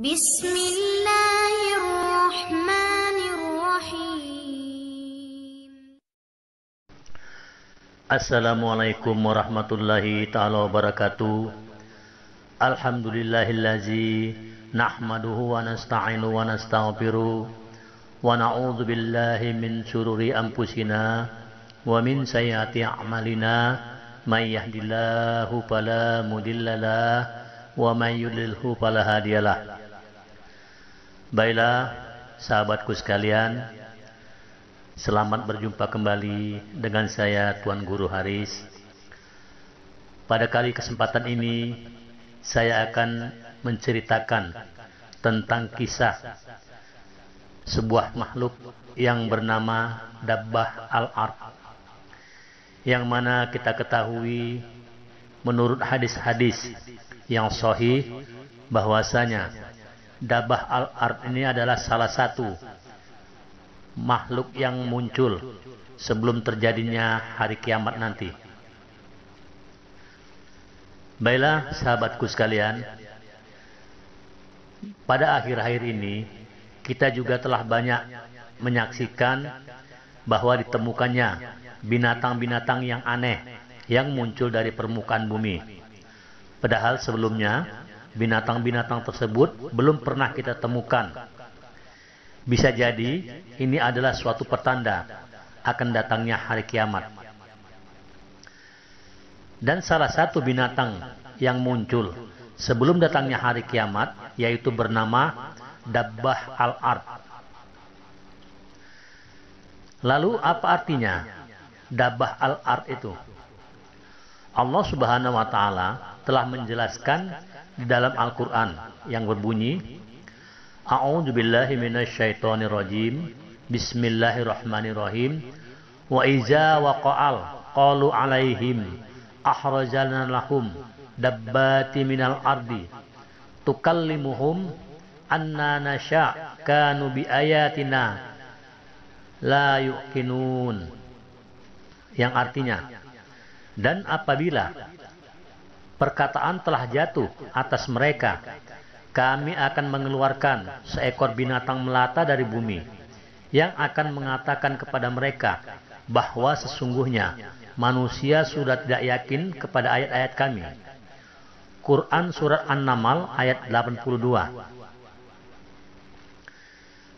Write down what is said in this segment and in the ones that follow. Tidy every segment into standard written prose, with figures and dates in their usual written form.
Bismillahirrahmanirrahim. Assalamualaikum warahmatullahi ta'ala wabarakatuh. Alhamdulillahillazi nahmaduhu wa nasta'inu wa nastaghfiruh wa na'udzu billahi min syururi anfusina wa min sayyiati a'malina may yahdihillahu fala mudhillalah wa may yudlilhu fala hadiyalah. Baiklah sahabatku sekalian, selamat berjumpa kembali dengan saya Tuan Guru Haris. Pada kali kesempatan ini saya akan menceritakan tentang kisah sebuah makhluk yang bernama Dabbah al-Ard, yang mana kita ketahui menurut hadis-hadis yang sahih bahwasanya Dabbah al-Ard ini adalah salah satu makhluk yang muncul sebelum terjadinya hari kiamat nanti. Baiklah sahabatku sekalian, pada akhir-akhir ini kita juga telah banyak menyaksikan bahwa ditemukannya binatang-binatang yang aneh yang muncul dari permukaan bumi. Padahal sebelumnya binatang-binatang tersebut belum pernah kita temukan. Bisa jadi ini adalah suatu pertanda akan datangnya hari kiamat. Dan salah satu binatang yang muncul sebelum datangnya hari kiamat yaitu bernama Dabbah al-Ard. Lalu apa artinya Dabbah al-Ard itu? Allah Subhanahu wa taala telah menjelaskan di dalam Al-Quran yang berbunyi, A'udzu billahi minasyaitonir rajim. Bismillahirrahmanirrahim. Wa iza waqa'al qalu 'alaihim ahrajana lahum dabbati minal ardi tukallimuhum anna nasha' kanu bi ayatina la yuqinun. Yang artinya, dan apabila perkataan telah jatuh atas mereka, kami akan mengeluarkan seekor binatang melata dari bumi yang akan mengatakan kepada mereka bahwa sesungguhnya manusia sudah tidak yakin kepada ayat-ayat kami. Quran Surat An-Naml ayat 82.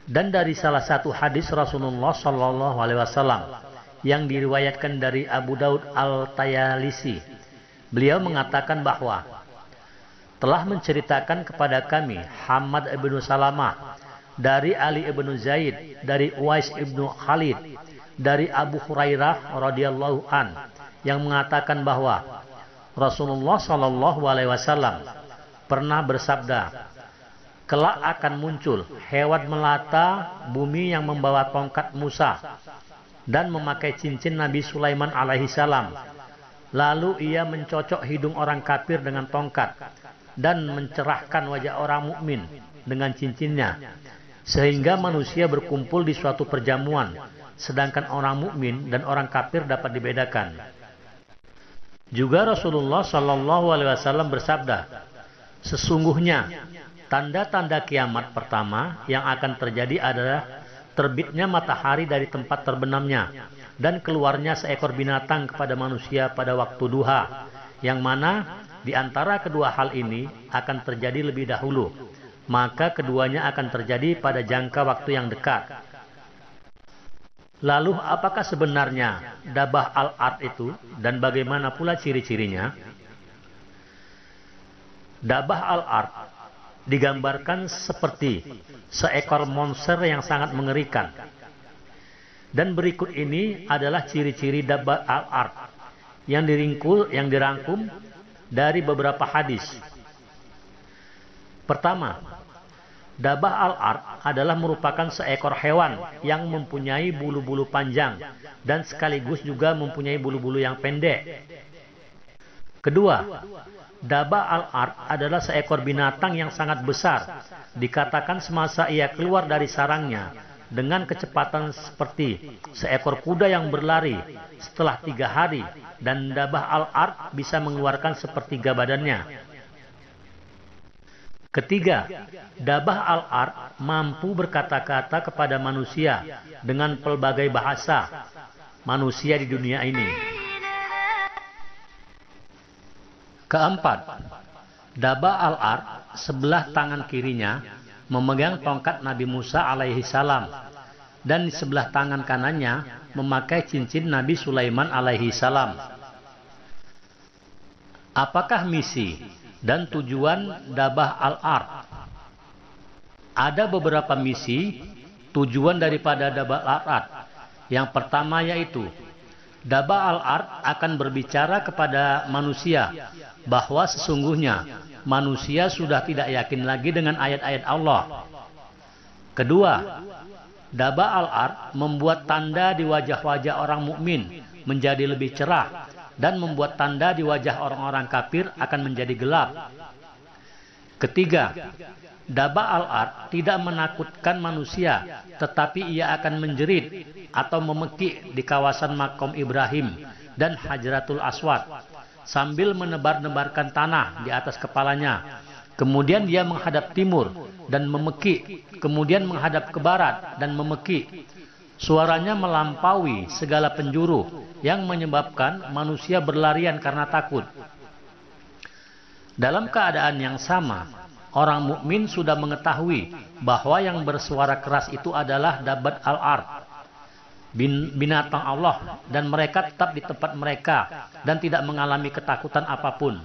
Dan dari salah satu hadis Rasulullah SAW yang diriwayatkan dari Abu Daud Al-Tayalisi, beliau mengatakan bahwa telah menceritakan kepada kami Hamad ibnu Salamah dari Ali ibnu Zaid, dari Uwais ibnu Khalid, dari Abu Hurairah radhiyallahu an, yang mengatakan bahwa Rasulullah SAW pernah bersabda, kelak akan muncul hewan melata bumi yang membawa tongkat Musa dan memakai cincin Nabi Sulaiman alaihi salam. Lalu ia mencocok hidung orang kafir dengan tongkat dan mencerahkan wajah orang mukmin dengan cincinnya, sehingga manusia berkumpul di suatu perjamuan, sedangkan orang mukmin dan orang kafir dapat dibedakan. Juga Rasulullah SAW bersabda, sesungguhnya tanda-tanda kiamat pertama yang akan terjadi adalah terbitnya matahari dari tempat terbenamnya dan keluarnya seekor binatang kepada manusia pada waktu duha, yang mana di antara kedua hal ini akan terjadi lebih dahulu, maka keduanya akan terjadi pada jangka waktu yang dekat. Lalu apakah sebenarnya Dabbah al-Ard itu dan bagaimana pula ciri-cirinya? Dabbah al-Ard digambarkan seperti seekor monster yang sangat mengerikan. Dan berikut ini adalah ciri-ciri Dabbah al-Ard yang dirangkum dari beberapa hadis. Pertama, Dabbah al-Ard adalah merupakan seekor hewan yang mempunyai bulu-bulu panjang dan sekaligus juga mempunyai bulu-bulu yang pendek. Kedua, Dabbah al-Ard adalah seekor binatang yang sangat besar. Dikatakan semasa ia keluar dari sarangnya dengan kecepatan seperti seekor kuda yang berlari setelah 3 hari, dan Dabbah al-Ard bisa mengeluarkan sepertiga badannya. Ketiga, Dabah al-Ard mampu berkata-kata kepada manusia dengan pelbagai bahasa manusia di dunia ini. Keempat, Dabah al-Ard sebelah tangan kirinya memegang tongkat Nabi Musa alaihi salam dan di sebelah tangan kanannya memakai cincin Nabi Sulaiman alaihi salam. Apakah misi dan tujuan Dabah al-Ard? Ada beberapa misi tujuan daripada Dabah al-Ard. Yang pertama yaitu Dabah al-Ard akan berbicara kepada manusia bahwa sesungguhnya manusia sudah tidak yakin lagi dengan ayat-ayat Allah. Kedua, Dabah al-Ard membuat tanda di wajah-wajah orang mukmin menjadi lebih cerah dan membuat tanda di wajah orang-orang kafir akan menjadi gelap. Ketiga, Dabah al-Ard tidak menakutkan manusia, tetapi ia akan menjerit atau memekik di kawasan Makom Ibrahim dan Hajratul Aswad sambil menebar-nebarkan tanah di atas kepalanya. Kemudian dia menghadap timur dan memekik, kemudian menghadap ke barat dan memekik. Suaranya melampaui segala penjuru yang menyebabkan manusia berlarian karena takut. Dalam keadaan yang sama, orang mukmin sudah mengetahui bahwa yang bersuara keras itu adalah Dabah al-Ard, binatang Allah, dan mereka tetap di tempat mereka dan tidak mengalami ketakutan apapun.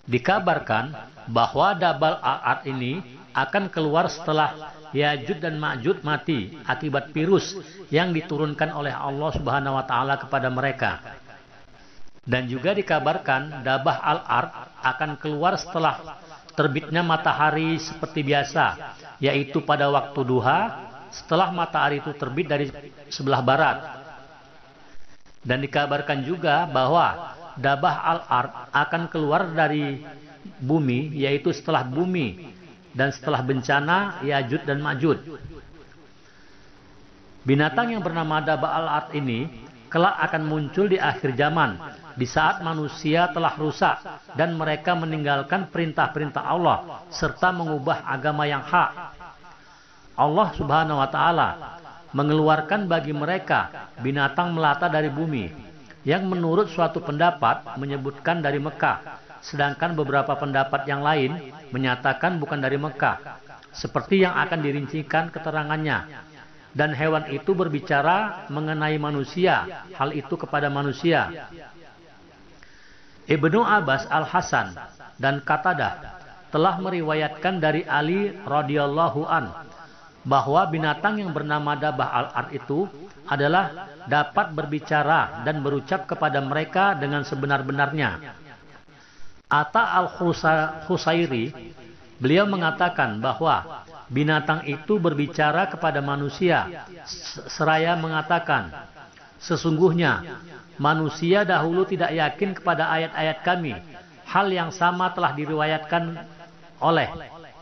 Dikabarkan bahwa Dabah al-Ard ini akan keluar setelah Ya'juj dan Ma'juj mati akibat virus yang diturunkan oleh Allah Subhanahu wa taala kepada mereka. Dan juga dikabarkan Dabah al-Ard akan keluar setelah terbitnya matahari seperti biasa, yaitu pada waktu duha setelah matahari itu terbit dari sebelah barat. Dan dikabarkan juga bahwa Dabah al-Ard akan keluar dari bumi, yaitu setelah bumi dan setelah bencana Ya'juj dan Ma'juj. Binatang yang bernama Dabah al-Ard ini kelak akan muncul di akhir zaman, di saat manusia telah rusak dan mereka meninggalkan perintah-perintah Allah serta mengubah agama yang hak. Allah Subhanahu wa taala mengeluarkan bagi mereka binatang melata dari bumi yang menurut suatu pendapat menyebutkan dari Mekah, sedangkan beberapa pendapat yang lain menyatakan bukan dari Mekah, seperti yang akan dirincikan keterangannya. Dan hewan itu berbicara mengenai manusia, hal itu kepada manusia. Ibnu Abbas Al-Hasan dan Qatadah telah meriwayatkan dari Ali radhiyallahu an bahwa binatang yang bernama Dabah al-Ard itu adalah dapat berbicara dan berucap kepada mereka dengan sebenar-benarnya. Atta al-Husairi, beliau mengatakan bahwa binatang itu berbicara kepada manusia seraya mengatakan, sesungguhnya manusia dahulu tidak yakin kepada ayat-ayat kami. Hal yang sama telah diriwayatkan oleh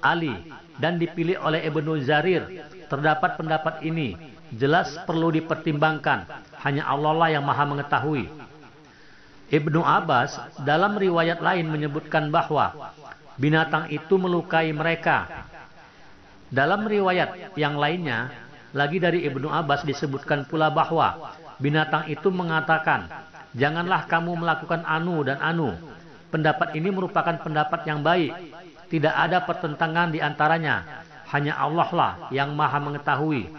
Ali dan dipilih oleh Ibnu Jarir. Terdapat pendapat ini jelas perlu dipertimbangkan. Hanya Allah lah yang maha mengetahui. Ibnu Abbas dalam riwayat lain menyebutkan bahwa binatang itu melukai mereka. Dalam riwayat yang lainnya lagi dari Ibnu Abbas disebutkan pula bahwa binatang itu mengatakan, janganlah kamu melakukan anu dan anu. Pendapat ini merupakan pendapat yang baik. Tidak ada pertentangan di antaranya. Hanya Allah lah yang maha mengetahui.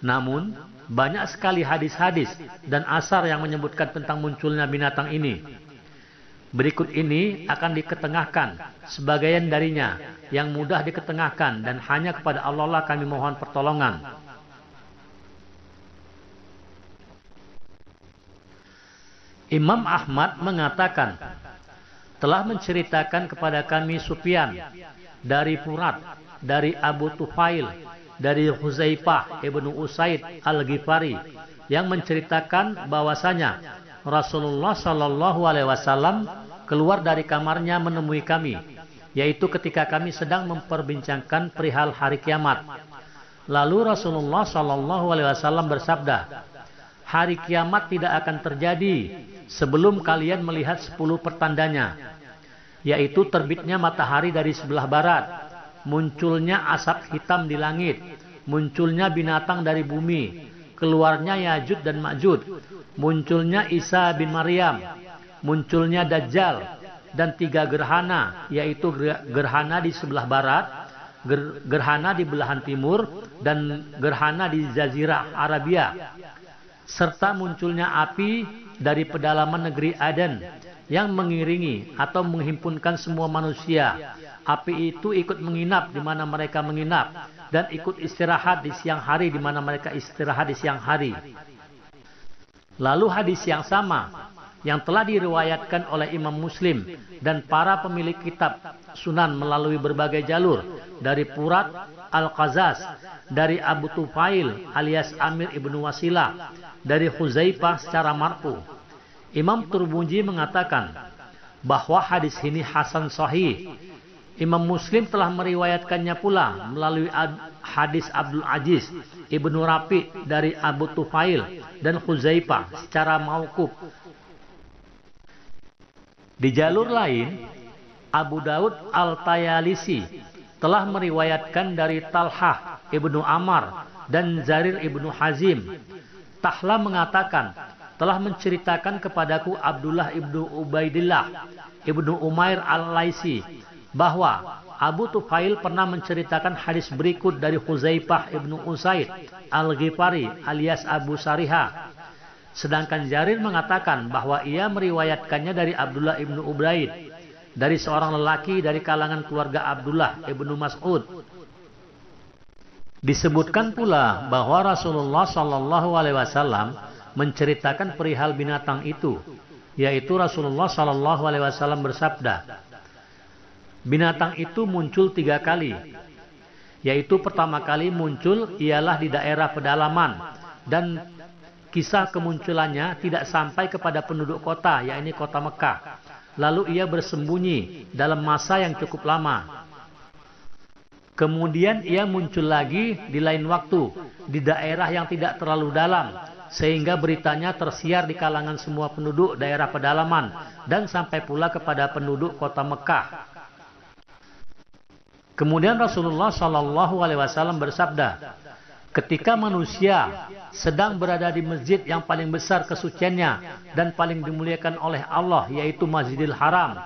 Namun, banyak sekali hadis-hadis dan asar yang menyebutkan tentang munculnya binatang ini. Berikut ini akan diketengahkan sebagian darinya yang mudah diketengahkan dan hanya kepada Allah lah kami mohon pertolongan. Imam Ahmad mengatakan, telah menceritakan kepada kami Sufyan dari Furat, dari Abu Tufail, dari Huzaifah ibnu Usaid al-Ghifari yang menceritakan bahwasanya Rasulullah Shallallahu Alaihi Wasallam keluar dari kamarnya menemui kami, yaitu ketika kami sedang memperbincangkan perihal hari kiamat. Lalu Rasulullah Shallallahu Alaihi Wasallam bersabda, hari kiamat tidak akan terjadi sebelum kalian melihat 10 pertandanya. yaitu terbitnya matahari dari sebelah barat, munculnya asap hitam di langit, munculnya binatang dari bumi, keluarnya Yajud dan Majud, munculnya Isa bin Maryam, munculnya Dajjal, dan 3 gerhana, yaitu gerhana di sebelah barat, gerhana di belahan timur, dan gerhana di Jazirah Arabia, serta munculnya api dari pedalaman negeri Aden yang mengiringi atau menghimpunkan semua manusia. Api itu ikut menginap di mana mereka menginap, dan ikut istirahat di siang hari di mana mereka istirahat di siang hari. Lalu hadis yang sama yang telah diriwayatkan oleh Imam Muslim dan para pemilik kitab Sunan melalui berbagai jalur, dari Furat Al-Qazaz, dari Abu Tufail alias Amir ibnu Wasilah, dari Huzaifah secara marfu. Imam Turmuji mengatakan bahwa hadis ini hasan sahih. Imam Muslim telah meriwayatkannya pula melalui hadis Abdul Aziz ibnu Rafi dari Abu Tufail dan Huzaifah secara mauquf. Di jalur lain, Abu Daud Al-Tayalisi telah meriwayatkan dari Talhah ibnu Amar dan Zarir ibnu Hazim. Tahla mengatakan, telah menceritakan kepadaku Abdullah ibnu Ubaidillah ibnu Umair Al-Laisi bahwa Abu Tufail pernah menceritakan hadis berikut dari Huzaifah ibnu Usaid Al-Ghifari alias Abu Sariha. Sedangkan Jarir mengatakan bahwa ia meriwayatkannya dari Abdullah ibnu Ubaid, dari seorang lelaki dari kalangan keluarga Abdullah ibnu Mas'ud. Disebutkan pula bahwa Rasulullah Shallallahu Alaihi Wasallam menceritakan perihal binatang itu, yaitu Rasulullah Shallallahu Alaihi Wasallam bersabda, binatang itu muncul 3 kali, yaitu pertama kali muncul ialah di daerah pedalaman, dan kisah kemunculannya tidak sampai kepada penduduk kota, yakni kota Mekah. Lalu ia bersembunyi dalam masa yang cukup lama. Kemudian ia muncul lagi di lain waktu, di daerah yang tidak terlalu dalam, sehingga beritanya tersiar di kalangan semua penduduk daerah pedalaman, dan sampai pula kepada penduduk kota Mekah. Kemudian Rasulullah Shallallahu Alaihi Wasallam bersabda, ketika manusia sedang berada di masjid yang paling besar kesuciannya dan paling dimuliakan oleh Allah, yaitu Masjidil Haram,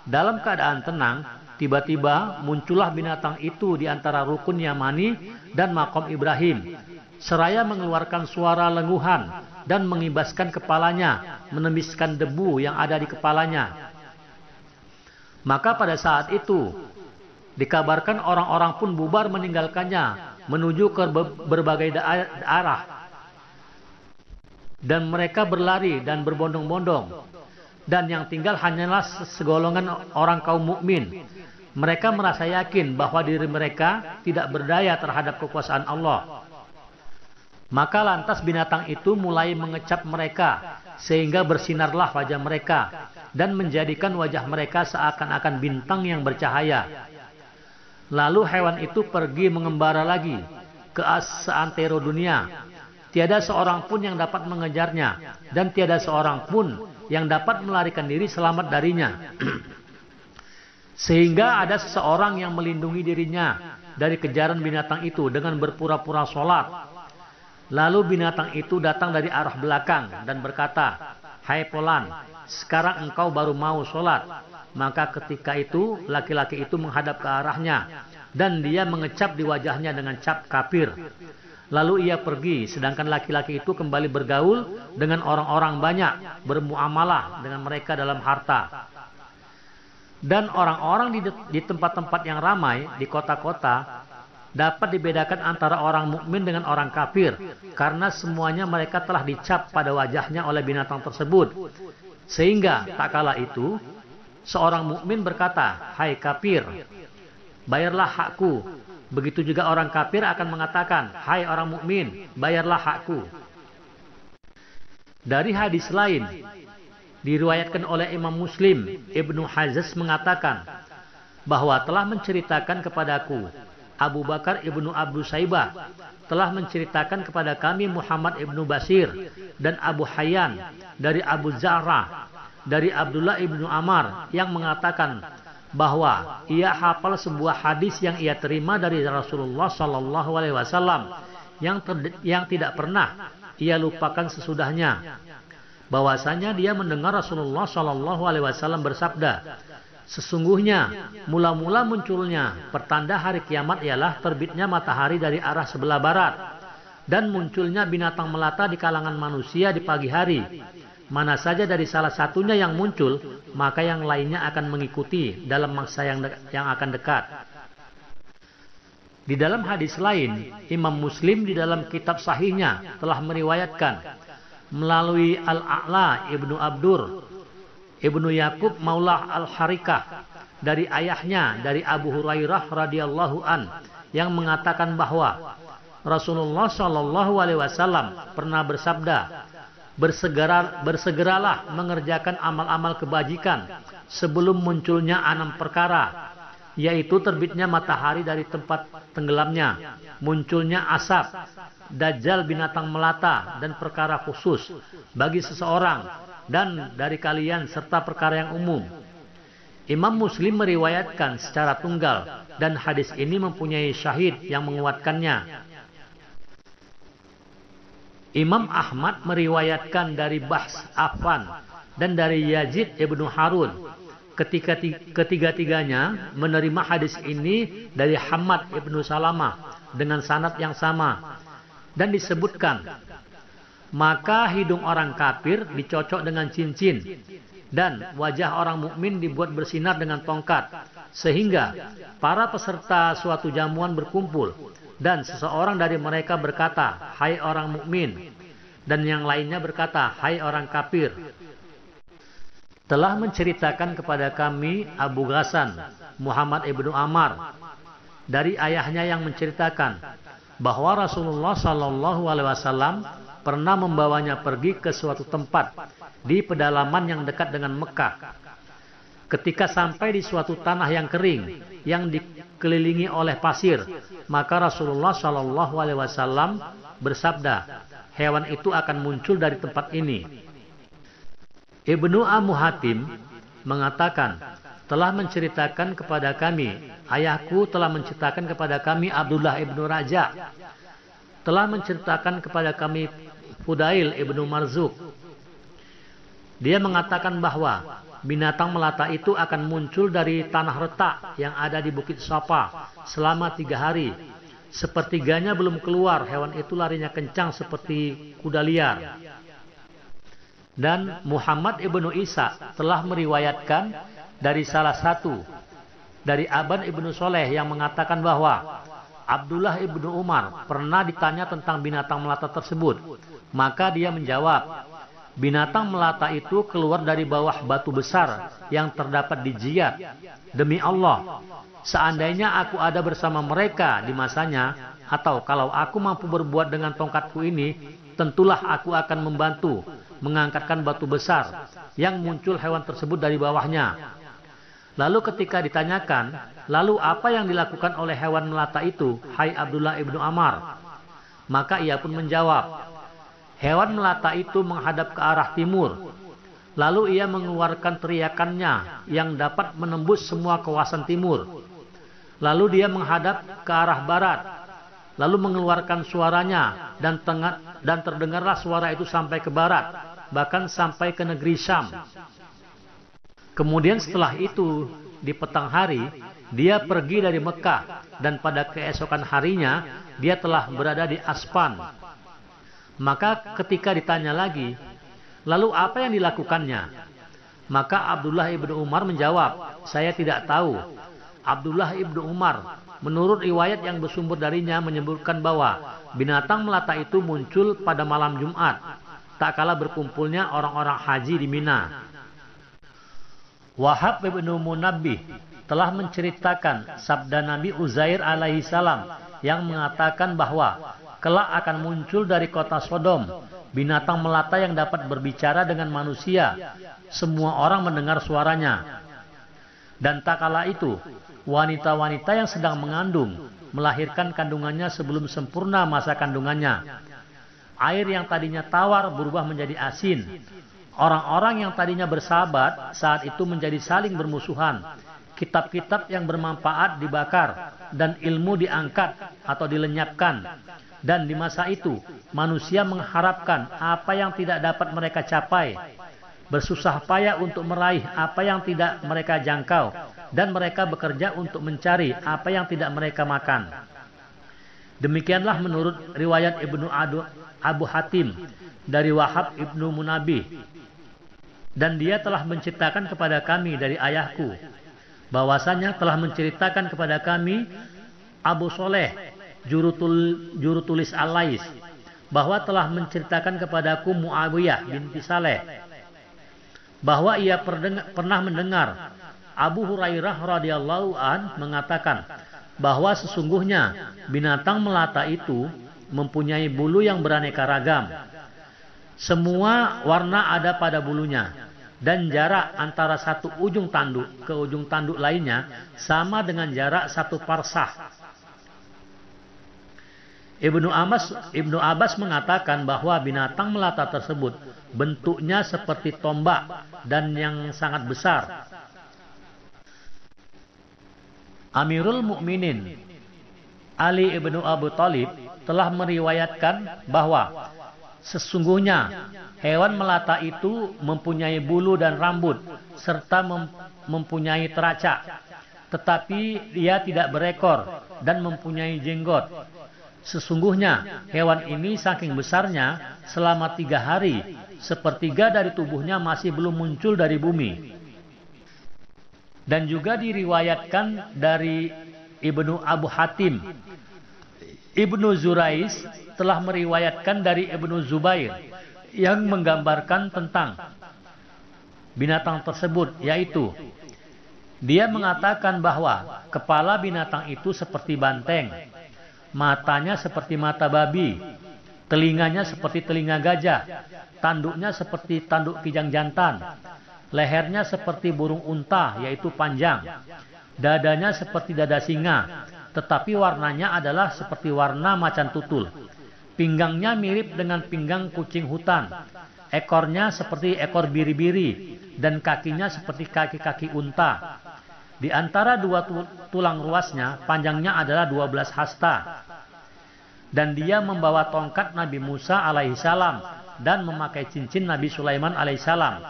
dalam keadaan tenang, tiba-tiba muncullah binatang itu di antara rukun Yamani dan Maqam Ibrahim, seraya mengeluarkan suara lenguhan dan mengibaskan kepalanya, menembiskan debu yang ada di kepalanya. Maka pada saat itu dikabarkan orang-orang pun bubar meninggalkannya menuju ke berbagai arah, dan mereka berlari dan berbondong-bondong, dan yang tinggal hanyalah segolongan orang kaum mukmin. Mereka merasa yakin bahwa diri mereka tidak berdaya terhadap kekuasaan Allah. Maka lantas binatang itu mulai mengecap mereka, sehingga bersinarlah wajah mereka, dan menjadikan wajah mereka seakan-akan bintang yang bercahaya. Lalu hewan itu pergi mengembara lagi ke seantero dunia. Tiada seorang pun yang dapat mengejarnya, dan tiada seorang pun yang dapat melarikan diri selamat darinya. Sehingga ada seseorang yang melindungi dirinya dari kejaran binatang itu dengan berpura-pura sholat. Lalu binatang itu datang dari arah belakang dan berkata, "Hai Fulan, sekarang engkau baru mau sholat." Maka ketika itu laki-laki itu menghadap ke arahnya, dan dia mengecap di wajahnya dengan cap kafir. Lalu ia pergi, sedangkan laki-laki itu kembali bergaul dengan orang-orang banyak, bermuamalah dengan mereka dalam harta. Dan orang-orang di tempat-tempat yang ramai, di kota-kota, dapat dibedakan antara orang mukmin dengan orang kafir, karena semuanya mereka telah dicap pada wajahnya oleh binatang tersebut. Sehingga tak kala itu seorang mukmin berkata, "Hai kafir, bayarlah hakku." Begitu juga orang kafir akan mengatakan, "Hai orang mukmin, bayarlah hakku." Dari hadis lain diriwayatkan oleh Imam Muslim, Ibnu Hazaz mengatakan bahwa telah menceritakan kepadaku Abu Bakar ibnu Abu Saibah, telah menceritakan kepada kami Muhammad ibnu Basir dan Abu Hayyan dari Abu Za'rah dari Abdullah ibnu Amr yang mengatakan bahwa ia hafal sebuah hadis yang ia terima dari Rasulullah Shallallahu Alaihi Wasallam yang tidak pernah ia lupakan sesudahnya. Bahwasanya dia mendengar Rasulullah Shallallahu Alaihi Wasallam bersabda, sesungguhnya mula-mula munculnya pertanda hari kiamat ialah terbitnya matahari dari arah sebelah barat dan munculnya binatang melata di kalangan manusia di pagi hari. Mana saja dari salah satunya yang muncul, maka yang lainnya akan mengikuti dalam masa yang akan dekat. Di dalam hadis lain, Imam Muslim di dalam kitab sahihnya telah meriwayatkan melalui Al-A'la ibnu Abdur ibnu Yakub Maulah Al-Harikah dari ayahnya dari Abu Hurairah radhiyallahu an yang mengatakan bahwa Rasulullah Shallallahu Alaihi Wasallam pernah bersabda, bersegeralah mengerjakan amal-amal kebajikan sebelum munculnya 6 perkara, yaitu terbitnya matahari dari tempat tenggelamnya, munculnya asap, dajjal binatang melata, dan perkara khusus bagi seseorang dan dari kalian serta perkara yang umum. Imam Muslim meriwayatkan secara tunggal dan hadis ini mempunyai syahid yang menguatkannya. Imam Ahmad meriwayatkan dari Bahs Affan dan dari Yazid ibnu Harun. Ketiga-tiganya menerima hadis ini dari Hamad ibnu Salamah dengan sanad yang sama. Dan disebutkan, maka hidung orang kafir dicocok dengan cincin dan wajah orang mukmin dibuat bersinar dengan tongkat, sehingga para peserta suatu jamuan berkumpul dan seseorang dari mereka berkata, hai orang mukmin, dan yang lainnya berkata, hai orang kafir. Telah menceritakan kepada kami Abu Ghassan Muhammad ibnu Amr dari ayahnya yang menceritakan bahwa Rasulullah Shallallahu Alaihi Wasallam pernah membawanya pergi ke suatu tempat di pedalaman yang dekat dengan Mekah. Ketika sampai di suatu tanah yang kering yang dikelilingi oleh pasir, maka Rasulullah Shallallahu Alaihi Wasallam bersabda, hewan itu akan muncul dari tempat ini. Ibnu Amu Hatim mengatakan, telah menceritakan kepada kami, ayahku telah menceritakan kepada kami Abdullah ibnu Raja, telah menceritakan kepada kami Fudail ibnu Marzuk. Dia mengatakan bahwa binatang melata itu akan muncul dari tanah retak yang ada di Bukit Safa selama 3 hari. Sepertiganya belum keluar, hewan itu larinya kencang seperti kuda liar. Dan Muhammad ibnu Isa telah meriwayatkan dari salah satu, dari Aban ibnu Soleh yang mengatakan bahwa Abdullah ibnu Umar pernah ditanya tentang binatang melata tersebut. Maka dia menjawab, binatang melata itu keluar dari bawah batu besar yang terdapat di Jiyad. Demi Allah, seandainya aku ada bersama mereka di masanya, atau kalau aku mampu berbuat dengan tongkatku ini, tentulah aku akan membantu mengangkatkan batu besar yang muncul hewan tersebut dari bawahnya. Lalu ketika ditanyakan, lalu apa yang dilakukan oleh hewan melata itu, hai Abdullah ibnu Amr? Maka ia pun menjawab, hewan melata itu menghadap ke arah timur. Lalu ia mengeluarkan teriakannya yang dapat menembus semua kawasan timur. Lalu dia menghadap ke arah barat. Lalu mengeluarkan suaranya dan terdengarlah suara itu sampai ke barat, bahkan sampai ke negeri Syam. Kemudian setelah itu di petang hari dia pergi dari Mekah dan pada keesokan harinya dia telah berada di Aspan. Maka ketika ditanya lagi, lalu apa yang dilakukannya? Maka Abdullah ibnu Umar menjawab, saya tidak tahu. Abdullah ibnu Umar menurut riwayat yang bersumber darinya menyebutkan bahwa binatang melata itu muncul pada malam Jumat, tak kala berkumpulnya orang-orang haji di Mina. Wahab ibnu Munabbih telah menceritakan sabda Nabi Uzair alaihi salam yang mengatakan bahwa kelak akan muncul dari kota Sodom binatang melata yang dapat berbicara dengan manusia. Semua orang mendengar suaranya. Dan tak kala itu, wanita-wanita yang sedang mengandung melahirkan kandungannya sebelum sempurna masa kandungannya. Air yang tadinya tawar berubah menjadi asin. Orang-orang yang tadinya bersahabat saat itu menjadi saling bermusuhan. Kitab-kitab yang bermanfaat dibakar dan ilmu diangkat atau dilenyapkan. Dan di masa itu manusia mengharapkan apa yang tidak dapat mereka capai, bersusah payah untuk meraih apa yang tidak mereka jangkau, dan mereka bekerja untuk mencari apa yang tidak mereka makan. Demikianlah menurut riwayat Ibnu Abu Hatim dari Wahab Ibnu Munabih. Dan dia telah menceritakan kepada kami dari ayahku, bahwasanya telah menceritakan kepada kami Abu Soleh, juru tulis Al-Lais, bahwa telah menceritakan kepadaku Muawiyah binti Saleh, bahwa ia pernah mendengar Abu Hurairah radhiyallahu an mengatakan bahwa sesungguhnya binatang melata itu mempunyai bulu yang beraneka ragam. Semua warna ada pada bulunya, dan jarak antara satu ujung tanduk ke ujung tanduk lainnya sama dengan jarak satu parsah. Ibnu Abbas mengatakan bahwa binatang melata tersebut bentuknya seperti tombak dan yang sangat besar. Amirul Mukminin Ali ibnu Abu Thalib telah meriwayatkan bahwa sesungguhnya hewan melata itu mempunyai bulu dan rambut serta mempunyai teracak, tetapi dia tidak berekor dan mempunyai jenggot. Sesungguhnya hewan ini saking besarnya, selama 3 hari sepertiga dari tubuhnya masih belum muncul dari bumi. Dan juga diriwayatkan dari Ibnu Abu Hatim, Ibnu Zurais telah meriwayatkan dari Ibnu Zubair yang menggambarkan tentang binatang tersebut, yaitu dia mengatakan bahwa kepala binatang itu seperti banteng, matanya seperti mata babi, telinganya seperti telinga gajah, tanduknya seperti tanduk kijang jantan, lehernya seperti burung unta, yaitu panjang, dadanya seperti dada singa, tetapi warnanya adalah seperti warna macan tutul, pinggangnya mirip dengan pinggang kucing hutan, ekornya seperti ekor biri-biri, dan kakinya seperti kaki-kaki unta. Di antara 2 tulang ruasnya, panjangnya adalah 12 hasta. Dan dia membawa tongkat Nabi Musa alaihissalam dan memakai cincin Nabi Sulaiman alaihissalam.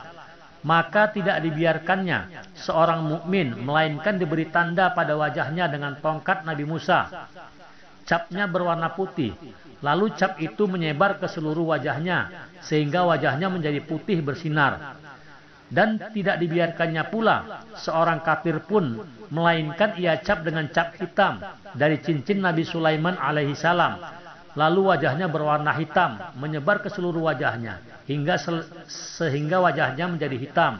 Maka tidak dibiarkannya seorang mukmin melainkan diberi tanda pada wajahnya dengan tongkat Nabi Musa. Capnya berwarna putih, lalu cap itu menyebar ke seluruh wajahnya sehingga wajahnya menjadi putih bersinar. Dan tidak dibiarkannya pula seorang kafir pun melainkan ia cap dengan cap hitam dari cincin Nabi Sulaiman alaihissalam, lalu wajahnya berwarna hitam menyebar ke seluruh wajahnya sehingga wajahnya menjadi hitam.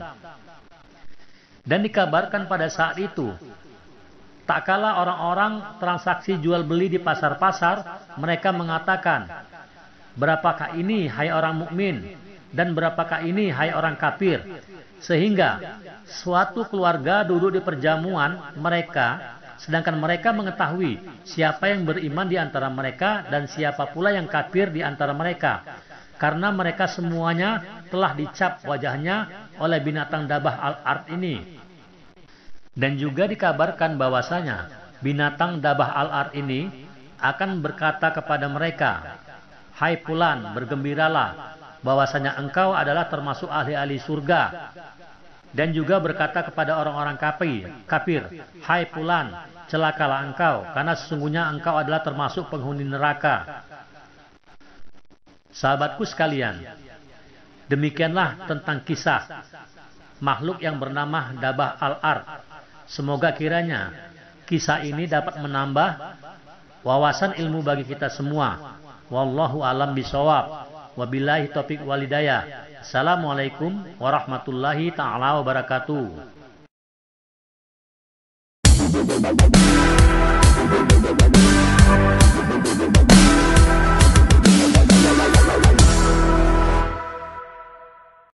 Dan dikabarkan pada saat itu, tak kala orang-orang transaksi jual beli di pasar-pasar, mereka mengatakan, berapakah ini hai orang mukmin, dan berapakah ini hai orang kafir? Sehingga suatu keluarga duduk di perjamuan mereka, sedangkan mereka mengetahui siapa yang beriman di antara mereka dan siapa pula yang kafir di antara mereka, karena mereka semuanya telah dicap wajahnya oleh binatang dabah al-ard ini. Dan juga dikabarkan bahwasanya binatang dabah al-ard ini akan berkata kepada mereka, hai fulan, bergembiralah, bahwasanya engkau adalah termasuk ahli-ahli surga. Dan juga berkata kepada orang-orang kafir, hai fulan, celakalah engkau, karena sesungguhnya engkau adalah termasuk penghuni neraka. Sahabatku sekalian, demikianlah tentang kisah makhluk yang bernama dabah al-ard. Semoga kiranya kisah ini dapat menambah wawasan ilmu bagi kita semua. Wallahu alam bisawab. Wabillahi taufiq walhidayah. Assalamualaikum warahmatullahi ta'ala wabarakatuh.